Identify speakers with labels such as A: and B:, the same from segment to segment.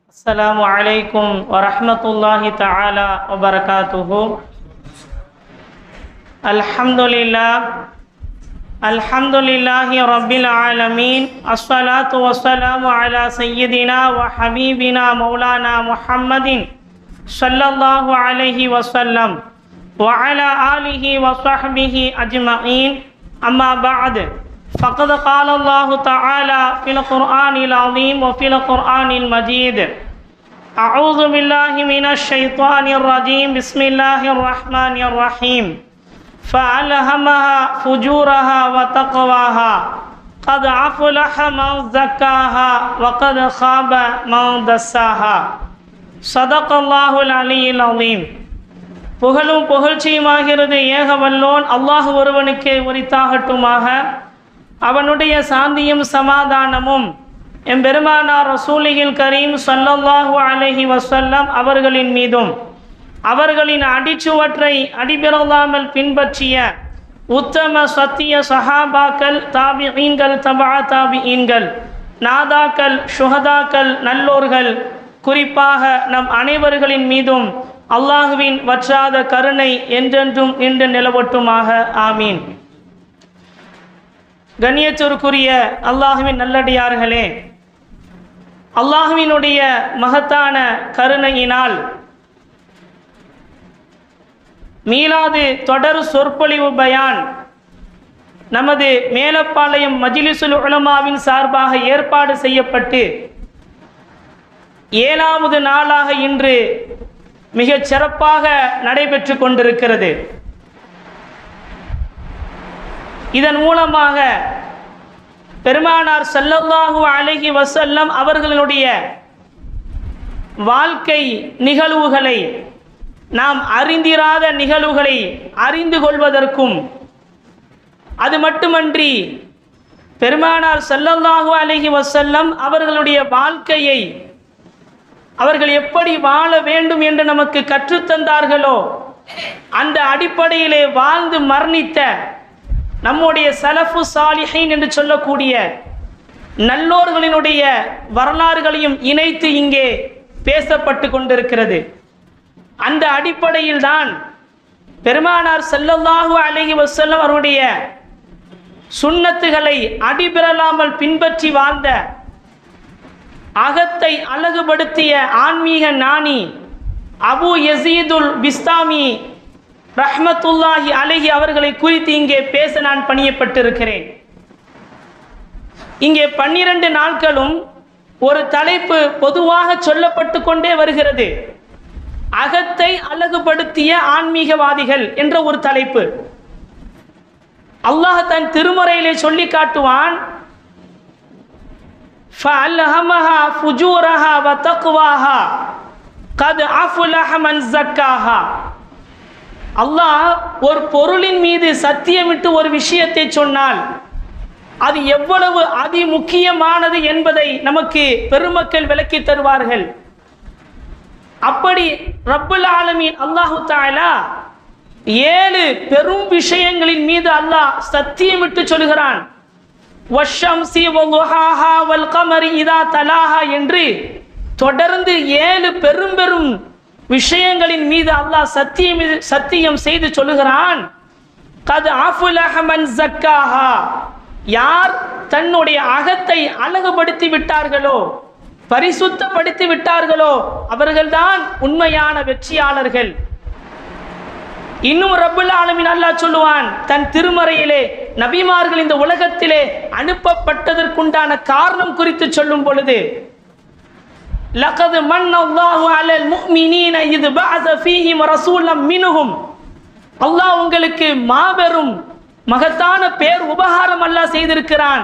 A: السلام عليكم ورحمة الله تعالى وبركاته. الحمد لله رب العالمين. الصلاة والسلام على سيدنا وحبيبنا مولانا محمد صلى الله عليه وسلم وعلى آله وصحبه أجمعين. أما بعد، فقد قال الله تعالى في القرآن العظيم وفي القرآن المجيد: أعوذ بالله من الشيطان الرجيم. بسم الله الرحمن الرحيم. فألهمها فجورها وتقواها قد أفلح من زكاها وقد خاب من دساها. صدق الله العلي العظيم. புகழும் புகழ்ச்சியுமாகிறது ஏகவல்லோன் அல்லாஹ் ஒருவனுக்கே உரித்தாகட்டுமாக. அவனுடைய சாந்தியும் சமாதானமும் எம்பெருமானார் ரசூலில் கரீம் ஸல்லல்லாஹு அலைஹி வஸல்லம் அவர்களின் மீதும் அவர்களின் அடிச்சுவற்றை அடிபிறலாமல் பின்பற்றிய உத்தம சத்திய சஹாபாக்கள், தாபிஈன்கள், தபா தாபிஈன்கள், நாதாக்கள், ஷுஹதாக்கள், நல்லோர்கள், குறிப்பாக நம் அனைவர்களின் மீதும் அல்லாஹுவின் வற்றாத கருணை என்றென்றும் இன்று நிலவட்டுமாக. ஆமீன். கண்ணியத்திற்குரிய அல்லாஹுவின் நல்லடியார்களே, அல்லாஹுவினுடைய மகத்தான கருணையினால் மீலாது தொடர் சொற்பொழிவு பயான் நமது மேலப்பாளையம் மஜ்லிஸுல் உலமாவின் சார்பாக ஏற்பாடு செய்யப்பட்டு 7வது நாளாக இன்று மிகச் சிறப்பாக நடைபெற்று கொண்டிருக்கிறது. இதன் மூலமாக பெருமானார் ஸல்லல்லாஹு அலைஹி வஸல்லம் அவர்களுடைய வாழ்க்கை நிகழ்வுகளை, நாம் அறிந்திராத நிகழ்வுகளை அறிந்து கொள்வதற்கும், அது மட்டுமன்றி பெருமானார் ஸல்லல்லாஹு அலைஹி வஸல்லம் அவர்களுடைய வாழ்க்கையை அவர்கள் எப்படி வாழ வேண்டும் என்று நமக்கு கற்றுத்தந்தார்களோ அந்த அடிப்படையிலே வாழ்ந்து மரணித்த நம்முடைய சலஃபு சாலிஹீன் என்று சொல்லக்கூடிய நல்லோர்களினுடைய வரலாறுகளையும் இணைத்து இங்கே பேசப்பட்டு கொண்டிருக்கிறது. அந்த அடிப்படையில் தான் பெருமானார் ஸல்லல்லாஹு அலைஹி வஸல்லம் அவருடைய சுன்னத்துகளை அடிபிறலாமல் பின்பற்றி வாழ்ந்த, அகத்தை அழகுபடுத்திய ஆன்மீக ஞானி அபு யஸீதுல் பிஸ்தாமி ரஹ்மத்துல்லாஹி அலைஹி அவர்களை குறித்து இங்கே பேச நான் பணியப்பட்டிருக்கிறேன். இங்கே 12 நாட்களும் ஒரு தலைப்பு பொதுவாக சொல்லப்பட்டு கொண்டே வருகிறது. அகத்தை அழகுபடுத்திய ஆன்மீகவாதிகள் என்ற ஒரு தலைப்பு. அல்லாஹ் தன் திருமறையிலே சொல்லி காட்டுவான்: فَأَلْهَمَهَا فُجُورَهَا وَتَقْوَاهَا قَدْ أَفْلَحَ مَنْ زَكَّاهَا. அல்லாஹ் ஒரு பொருளின் மீது சத்தியமிட்டு ஒரு விஷயத்தை சொன்னால் அது எவ்வளவு அதி முக்கியமானது என்பதை நமக்கு பெருமக்கள் விளக்கி தருவார்கள். அப்படி ரப்புல் ஆலமீன் அல்லாஹு தஆலா 7 பெரும் விஷயங்களின் மீது அல்லாஹ் சத்தியமிட்டு சொல்கிறான். வஷ்ஷம்ஸி வல்லுஹாஹா வல்கமரி இதா தலாஹா என்று தொடர்ந்து 7 பெரும் விஷயங்களின் மீது அல்லாஹ் சத்தியம் செய்து சொல்லுகிறான். கத் அஃப்லஹ மன் ஸக்காஹா. யார் தன்னுடைய அகத்தை அழகுபடுத்தி விட்டார்களோ, பரிசுத்தப்படுத்தி விட்டார்களோ, அவர்கள்தான் உண்மையான வெற்றியாளர்கள். இன்னும் ரப்புல் ஆலமீன் அல்லாஹ் சொல்லுவான் தன் திருமறையிலே, நபிமார்கள் இந்த உலகத்திலே அனுப்பப்பட்டதற்குண்டான காரணம் குறித்து சொல்லும் பொழுது, லகத் மன்னல்லாஹு அலல் முஃமினீன இத் பஅஸ ஃபீஹிம் ரசூலம் மின்ஹும். அல்லாஹ் உங்களுக்கு மாபெரும் மகத்தான பேர் உபகாரம் அல்லாஹ் செய்திருக்கிறான்.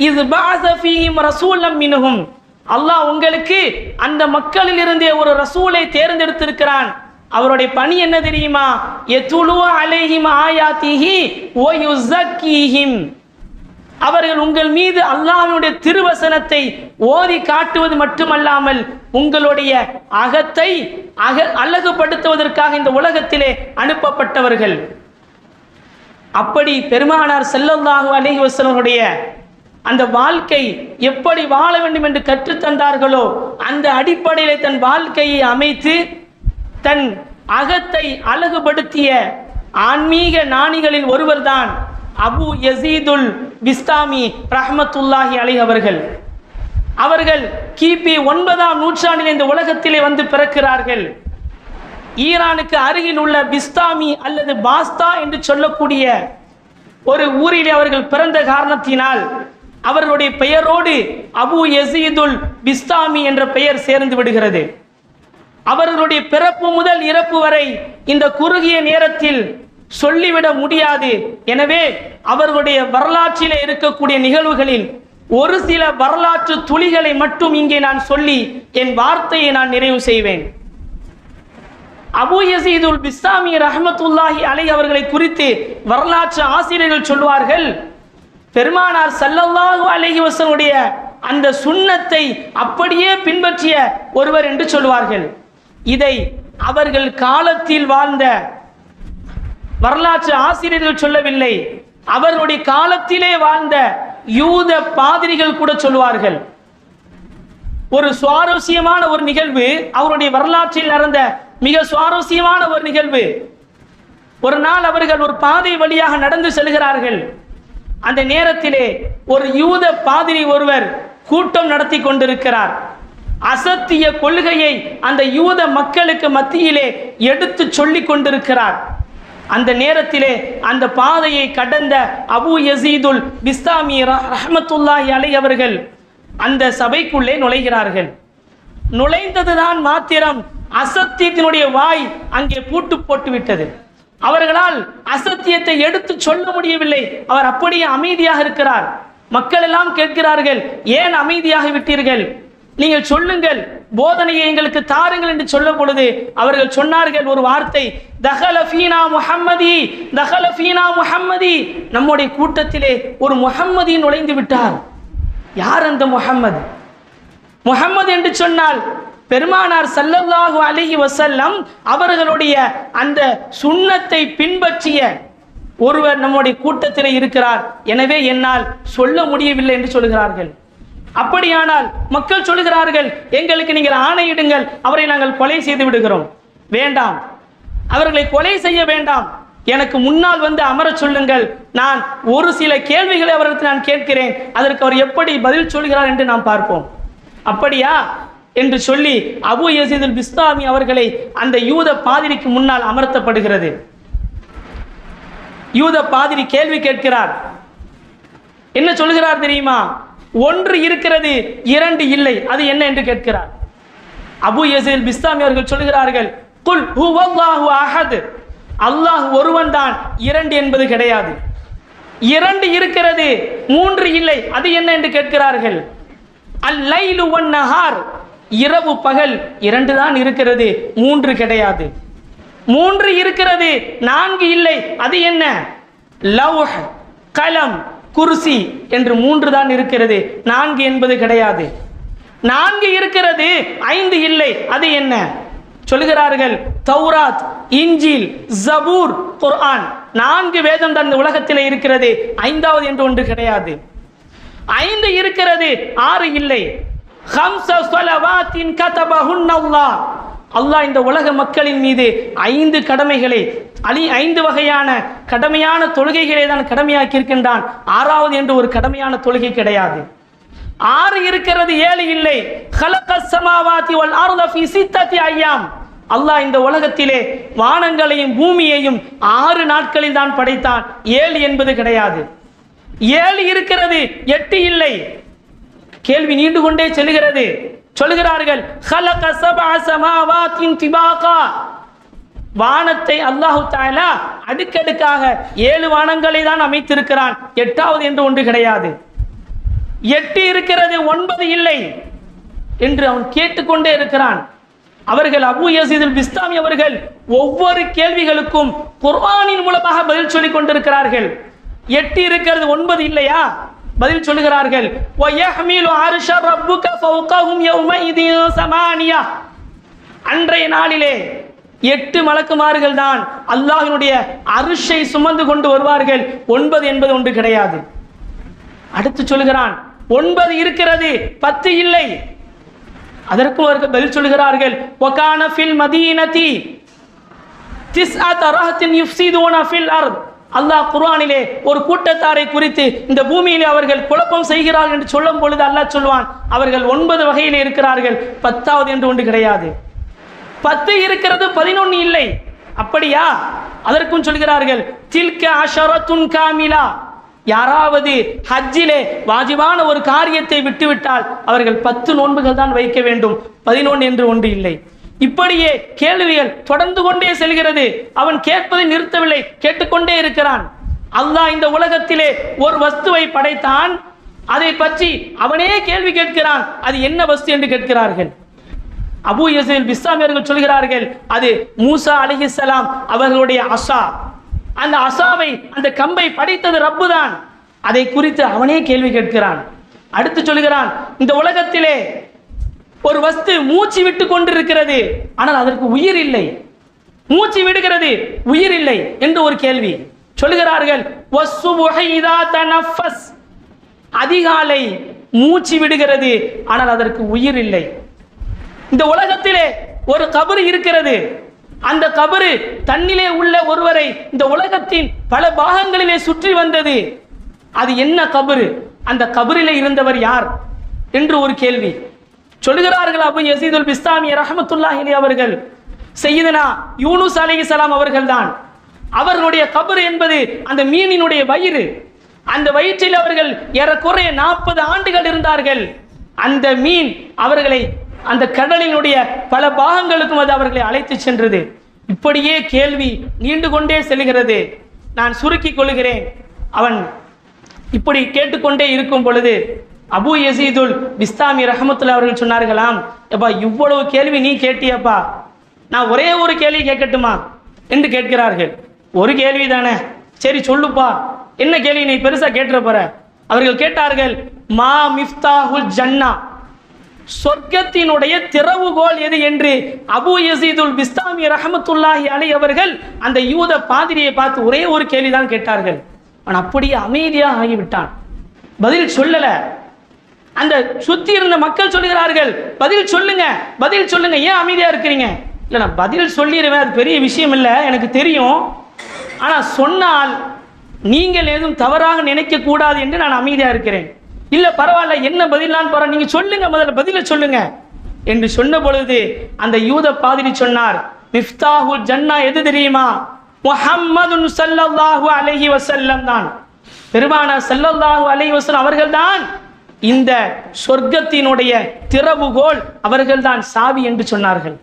A: இத் பஅஸ ஃபீஹிம் ரசூலம் மின்ஹும். அல்லாஹ் உங்களுக்கு அந்த மக்களில் இருந்தே ஒரு ரசூலை தேர்ந்தெடுத்திருக்கிறான். அவருடைய பணி என்ன தெரியுமா? யதுலு அலைஹிம் ஆயாத்திஹி வ யுஸக்கீஹிம். அவர்கள் உங்கள் மீது அல்லாஹ்வுடைய திருவசனத்தை ஓதி காட்டுவது மட்டுமல்லாமல் உங்களுடைய அகத்தை அழகுபடுத்துவதற்காக இந்த உலகத்திலே அனுப்பப்பட்டவர்கள். அப்படி பெருமானார் ஸல்லல்லாஹு அலைஹி வஸல்லம் அந்த வாழ்க்கை எப்படி வாழ வேண்டும் என்று கற்றுத்தந்தார்களோ அந்த அடிப்படையிலே தன் வாழ்க்கையை அமைத்து தன் அகத்தை அழகுபடுத்திய ஆன்மீக ஞானிகளில் ஒருவர்தான் அபு யசீதுல் பிஸ்தாமி ரஹ்மத்துல்லாஹி அலைஹி அவர்கள். அவர்கள் கிபி 9ஆம் நூற்றாண்டில் இந்த உலகத்திலே வந்து பிறக்கிறார்கள். ஈரானுக்கு அருகில் உள்ள பிஸ்தாமி அல்லது பாஸ்தா என்று சொல்லக்கூடிய ஒரு ஊரிலே அவர்கள் பிறந்த காரணத்தினால் அவர்களுடைய பெயரோடு அபு யசீதுல் பிஸ்தாமி என்ற பெயர் சேர்ந்து விடுகிறது. அவர்களுடைய பிறப்பு முதல் இறப்பு வரை இந்த குறுகிய நேரத்தில் சொல்லிவிட முடியாது. எனவே அவர்களுடைய வரலாற்றிலே இருக்கக்கூடிய நிகழ்வுகளில் ஒரு சில வரலாற்று துளிகளை மட்டும் இங்கே நான் சொல்லி என் வார்த்தையை நான் நிறைவு செய்வேன். அபு யசீதுல் பிஸ்தாமி ரஹ்மத்துல்லாஹி அலைஹி அவர்களை குறித்து வரலாற்று ஆசிரியர்கள் சொல்வார்கள், பெருமானார் ஸல்லல்லாஹு அலைஹி வஸல்லுடைய அந்த சுன்னத்தை அப்படியே பின்பற்றிய ஒருவர் என்று சொல்வார்கள். இதை அவர்கள் காலத்தில் வாழ்ந்த வரலாற்று ஆசிரியர்கள் சொல்லவில்லை, அவர்களுடைய காலத்திலே வாழ்ந்த யூத பாதிரிகள் கூட சொல்வார்கள். ஒரு சுவாரஸ்யமான ஒரு நிகழ்வு, அவருடைய வரலாற்றில் நடந்த மிக சுவாரஸ்யமான ஒரு நிகழ்வு. ஒரு நாள் அவர்கள் ஒரு பாதை வழியாக நடந்து செல்கிறார்கள். அந்த நேரத்திலே ஒரு யூத பாதிரி ஒருவர் கூட்டம் நடத்தி கொண்டிருக்கிறார். அசத்திய கொள்கையை அந்த யூத மக்களுக்கு மத்தியிலே எடுத்து சொல்லிக் கொண்டிருக்கிறார். அந்த நேரத்திலே அந்த பாதையை கடந்த அபு யசீதுல் பிஸ்தாமி ரஹ்மத்துல்லாஹி அலைஹி அவர்கள் அந்த சபைக்குள்ளே நுழைகிறார்கள். நுழைந்ததுதான் மாத்திரம் அசத்தியத்தினுடைய வாய் அங்கே பூட்டு போட்டு விட்டது. அவர்களால் அசத்தியத்தை எடுத்து சொல்ல முடியவில்லை. அவர் அப்படியே அமைதியாக இருக்கிறார். மக்கள் எல்லாம் கேட்கிறார்கள், ஏன் அமைதியாக விட்டீர்கள்? நீங்கள் சொல்லுங்கள், போதனையை எங்களுக்கு தாருங்கள் என்று சொல்லும் பொழுது அவர்கள் சொன்னார்கள் ஒரு வார்த்தை, தஹல ஃபீனா முஹம்மதி, தஹல ஃபீனா முஹம்மதி. நம்முடைய கூட்டத்திலே ஒரு முஹம்மதி நுழைந்து விட்டார். யார் அந்த முஹம்மது? முஹம்மது என்று சொன்னால் பெருமானார் ஸல்லல்லாஹு அலைஹி வஸல்லம் அவர்களுடைய அந்த சுன்னத்தை பின்பற்றிய ஒருவர் நம்முடைய கூட்டத்திலே இருக்கிறார். எனவே என்னால் சொல்ல முடியவில்லை என்று சொல்கிறார்கள். அப்படியானால் மக்கள் சொல்கிறார்கள், எங்களுக்கு நீங்கள் ஆணையிடுங்கள், அவரை நாங்கள் கொலை செய்து விடுகிறோம். வேண்டாம், அவர்களை கொலை செய்ய வேண்டாம், எனக்கு முன்னால் வந்து அமர சொல்லுங்கள், நான் ஒரு சில கேள்விகளை அவர்களுக்கு நான் கேட்கிறேன், அதற்கு அவர் எப்படி பதில் சொல்கிறார் என்று நாம் பார்ப்போம். அப்படியா என்று சொல்லி அபு யசீதுல் பிஸ்தாமி அவர்களை அந்த யூத பாதிரிக்கு முன்னால் அமர்த்தப்படுகிறது. யூத பாதிரி கேள்வி கேட்கிறார். என்ன சொல்கிறார் தெரியுமா? ஒன்று இருக்கிறது, இரண்டு இல்லை, அது என்ன என்று கேட்கிறார். அபு யசீதுல் பிஸ்தாமி அவர்கள் சொல்கிறார்கள், குல் ஹுவல்லாஹு அஹத், அல்லாஹ் ஒருவன் தான், இரண்டு என்பது கிடையாது. இரண்டு இருக்கிறது, மூன்று இல்லை, அது என்ன என்று கேட்கிறார்கள். அல் லைலு வன் நஹார், இரவு பகல் இரண்டு தான் இருக்கிறது, மூன்று கிடையாது. மூன்று இருக்கிறது, நான்கு இல்லை, அது என்ன? லவ்ஹ், கலம், குர்சி என்று மூன்று தான் இருக்கிறது, நான்கு என்பது கிடையாது. நான்கு இருக்கிறது, ஐந்து இல்லை, அது என்ன? சொல்கிறார்கள், தௌராத், இன்ஜீல், ஜபூர், குர்ஆன், நான்கு வேதம் தான் இந்த உலகத்தில் இருக்கிறது, ஐந்தாவது என்று ஒன்று கிடையாது. ஐந்து இருக்கிறது, ஆறு இல்லை. அல்லாஹ் இந்த உலக மக்களின் மீது ஐந்து கடமைகளை, ஐந்து வகையான கடமையான தொழுகைகளை தான் கடமையாக்கி இருக்கின்றான். ஆறாவது என்று ஒரு கடமையான தொழுகை கிடையாது. ஆறு இருக்கிறது, ஏழு இல்லை. அல்லாஹ் இந்த உலகத்திலே வானங்களையும் பூமியையும் 6 நாட்களில் தான் படைத்தான். 7 என்பது கிடையாது. 7 இருக்கிறது, 8 இல்லை. கேள்வி நீண்டு கொண்டே செல்கிறது. சொல்கிறார்கள், வானத்தை அல்லாஹு தஆலா அடுக்கடுக்காக 7 வானங்களை தான் அமைத்திருக்கிறான், 8வது என்று ஒன்று கிடையாது. 8 இருக்கிறது, 9 இல்லை என்று அவன் கேட்டுக்கொண்டே இருக்கிறான். அவர்கள் அபு யசீதுல் பிஸ்தாமி அவர்கள் ஒவ்வொரு கேள்விகளுக்கும் குர்ஆனின் மூலமாக பதில் சொல்லிக் கொண்டிருக்கிறார்கள். 8 இருக்கிறது, 9 இல்லையா? பதில் சொல்லுகிறார்கள். அன்றைய நாளிலே 8 மலக்குமார்கள் தான் அல்லாஹ்வினுடைய அர்ஷை சுமந்து கொண்டு வருவார்கள். 9 என்பது ஒன்று கிடையாது. அடுத்து சொல்கிறான் 9 இருக்கிறது, 10 இல்லை. அதற்கும் அவர்கள் பதில் சொல்கிறார்கள், வகான ஃபில் மதீனதி திஸ்அத ரஹத்தின் யுஃப்ஸிதுன ஃபில் அர்த். அல்லாஹ் குர்ஆனிலே ஒரு கூட்டத்தாரை குறித்து இந்த பூமியிலே அவர்கள் குழப்பம் செய்கிறார்கள் என்று சொல்லும் பொழுது அல்லாஹ் சொல்வான், அவர்கள் 9 வகையிலே இருக்கிறார்கள், 10வது என்று ஒன்று கிடையாது. 10 இருக்கிறது, 11 இல்லை. அப்படியா? அதற்கும் சொல்கிறார்கள், தில்க அஷரத்துன் காமிலா. யாராவது ஹஜ்ஜிலே வாஜிபான ஒரு காரியத்தை விட்டுவிட்டால் அவர்கள் 10 நோன்புகள் தான் வைக்க வேண்டும், 11 என்று ஒன்று இல்லை. இப்படியே கேள்விகள் தொடர்ந்து கொண்டே செல்கிறது. அவன் கேட்பதை நிறுத்தவில்லை, கேட்டுக்கொண்டே இருக்கிறான். அல்லாஹ் இந்த உலகத்திலே ஒரு வஸ்துவை படைத்தான், அதை பற்றி அவனே கேள்வி கேட்கிறான். அது என்ன வஸ்து என்று கேட்கிறார்கள். அபூ யஸீத் பிஸ்தாமி அவர்கள் சொல்கிறார்கள், அது மூசா அலைஹிஸ்ஸலாம் அவர்களுடைய அஸா. அந்த அஸாவை, அந்த கம்பை படைத்தது ரப்பு தான். அதை குறித்து அவனே கேள்வி கேட்கிறான். அடுத்து சொல்கிறான், இந்த உலகத்திலே ஒரு வஸ்து மூச்சு விட்டு கொண்டிருக்கிறது, ஆனால் அதற்கு உயிர் இல்லை. மூச்சு விடுகிறது, உயிர் இல்லை என்று ஒரு கேள்வி. சொல்கிறார்கள், வஸ்ஸுபுஹி இதா தனஃபஸ். அதிகாலை மூச்சு விடுகிறது, ஆனால் அதற்கு உயிர் இல்லை. இந்த உலகத்திலே ஒரு கபர் இருக்கிறது, அந்த கபரு தன்னிலே உள்ள ஒருவரை இந்த உலகத்தின் பல பாகங்களிலே சுற்றி வந்தது. அது என்ன கபரு? அந்த கபரிலே இருந்தவர் யார் என்று ஒரு கேள்வி. சொல்கிறார்கள் அபூ யஸீதுல் பிஸ்தாமி ரஹ்மத்துல்லாஹி அலைஹி அவர்கள், சையதுனா யூனுஸ் அலைஹிஸ்ஸலாம் அவர்கள் தான். அவர்களுடைய கபர் என்பது அந்த மீனினுடைய வயிறு. அந்த வயிற்றில் அவர்கள் ஏறக்குறைய 40 ஆண்டுகள் இருந்தார்கள். அந்த மீன் அவர்களை அந்த கடலினுடைய பல பாகங்களுக்கும் அது அவர்களை அழைத்து சென்றது. இப்படியே கேள்வி நீண்டு கொண்டே செல்கிறது. நான் சுருக்கிக் கொள்கிறேன். அவன் இப்படி கேட்டுக்கொண்டே இருக்கும் பொழுது அபூ யஸீதுல் பிஸ்தாமி ரஹ்மத்துல்லாஹி அவர்கள் சொன்னார்களாம், எப்பா இவ்வளவு கேள்வி நீ கேட்டியப்பா, நான் ஒரே ஒரு கேள்வி கேட்கட்டுமா என்று கேட்கிறார்கள். ஒரு கேள்வி தானே, சரி சொல்லுப்பா, என்ன கேள்வி நீ பெருசா கேட்டுற போற? அவர்கள் கேட்டார்கள், மா மிஃப்தாஹுல் ஜன்னா, சொர்க்கத்தினுடைய திறவுகோல் எது என்று அபூ யஸீதுல் பிஸ்தாமி ரஹ்மத்துல்லாஹி அலைஹி அவர்கள் அந்த யூத பாதிரியை பார்த்து ஒரே ஒரு கேள்விதான் கேட்டார்கள். அவன் அப்படியே அமைதியாக ஆகிவிட்டான், பதில் சொல்லல. அந்த சுத்தி இருந்த மக்கள் சொல்கிறார்கள், பதில் சொல்லுங்க, பதில் சொல்லுங்க, ஏன் அமைதியா இருக்கிறீங்க? இல்லை, நான் பதில் சொல்லிடுவேன், அது பெரிய விஷயம் இல்லை, எனக்கு தெரியும். ஆனால் சொன்னால் நீங்கள் எதுவும் தவறாக நினைக்க கூடாது என்று நான் அமைதியா இருக்கிறேன். இல்லை பரவாயில்ல, என்ன பதிலான்னு பரவாயில்ல, நீங்க சொல்லுங்க, முதல்ல பதில சொல்லுங்க என்று சொன்ன பொழுது அந்த யூத பாதிரி சொன்னார், மிஃப்தாஹுல் ஜன்னா எது தெரியுமா? முஹம்மதுன் ஸல்லல்லாஹு அலைஹி வஸல்லம் தான். பெருமானார் ஸல்லல்லாஹு அலைஹி வஸல்லம் அவர்கள் தான் இந்த சொர்க்கத்தினுடைய திறவுகோல், அவர்கள்தான் சாவி என்று சொன்னார்கள்.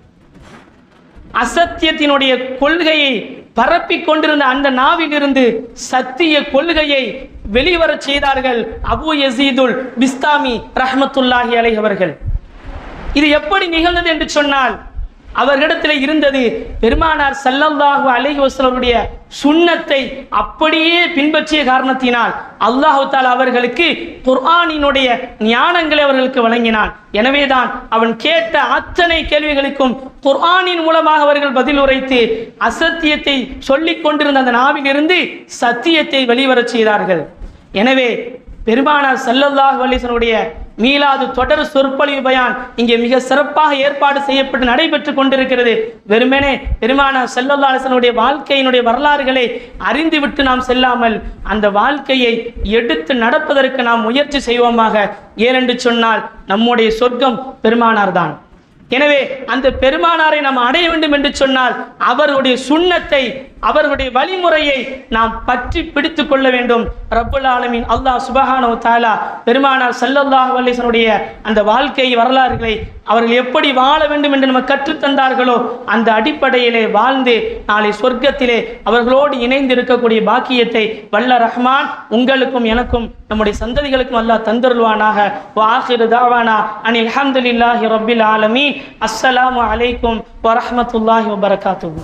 A: அசத்தியத்தினுடைய கொள்கையை பரப்பிக் கொண்டிருந்த அந்த நாவிலிருந்து சத்திய கொள்கையை வெளிவரச் செய்தார்கள் அபூ யஸீதுல் பிஸ்தாமி ரஹ்மத்துல்லாஹி அலைஹி அவர்கள். இது எப்படி நிகழ்ந்தது என்று சொன்னால், அவர்களிடத்தில் இருந்தது பெருமானார் ஸல்லல்லாஹு அலைஹி வஸல்லம் சுன்னத்தை அப்படியே பின்பற்றிய காரணத்தினால் அல்லாஹ் தஆலா அவர்களுக்கு குர்ஆனினுடைய ஞானங்களை அவர்களுக்கு வழங்கினான். எனவேதான் அவன் கேட்ட அத்தனை கேள்விகளுக்கும் குர்ஆனின் மூலமாக அவர்கள் பதில் உரைத்து அசத்தியத்தை சொல்லிக் கொண்டிருந்த அந்த நாவிலிருந்து சத்தியத்தை வெளிவரச் செய்தார்கள். எனவே பெருமானார் ஸல்லல்லாஹு அலைஹி வஸல்லம் மீலாது தொடர் சொற்பொழிவு பயான் இங்கே மிக சிறப்பாக ஏற்பாடு செய்யப்பட்டு நடைபெற்று கொண்டிருக்கிறது. வெறுமனே பெருமானார் ஸல்லல்லாஹு அலைஹி வஸல்லம் வாழ்க்கையினுடைய வரலாறுகளை அறிந்துவிட்டு நாம் செல்லாமல் அந்த வாழ்க்கையை எடுத்து நடப்பதற்கு நாம் முயற்சி செய்வோமாக. ஏனென்று சொன்னால் நம்முடைய சொர்க்கம் பெருமானார் தான். எனவே அந்த பெருமானாரை நாம் அடைய வேண்டும் என்று சொன்னால் அவருடைய சுன்னத்தை, அவர்களுடைய வழிமுறையை நாம் பற்றி பிடித்துக் கொள்ள வேண்டும். ரப்புல் ஆலமீன் அல்லாஹ் சுப்ஹானஹு வ தஆலா பெருமானார் ஸல்லல்லாஹு அலைஹி வஸல்லம் அந்த வாழ்க்கை வரலாறுகளை அவர்கள் எப்படி வாழ வேண்டும் என்று நமக்கு கற்றுத்தந்தார்களோ அந்த அடிப்படையிலே வாழ்ந்து நாளை சொர்க்கத்திலே அவர்களோடு இணைந்து இருக்கக்கூடிய பாக்கியத்தை வல்ல ரஹ்மான் உங்களுக்கும் எனக்கும் நம்முடைய சந்ததிகளுக்கும் அல்லாஹ் தந்தருள்வானாக. வ ஆகிரு தஅவானா அனில் ஹம்துலில்லாஹி ரப்பில் ஆலமீன். அஸ்ஸலாமு அலைக்கும் வ ரஹ்மத்துல்லாஹி வ பரகாத்துஹு.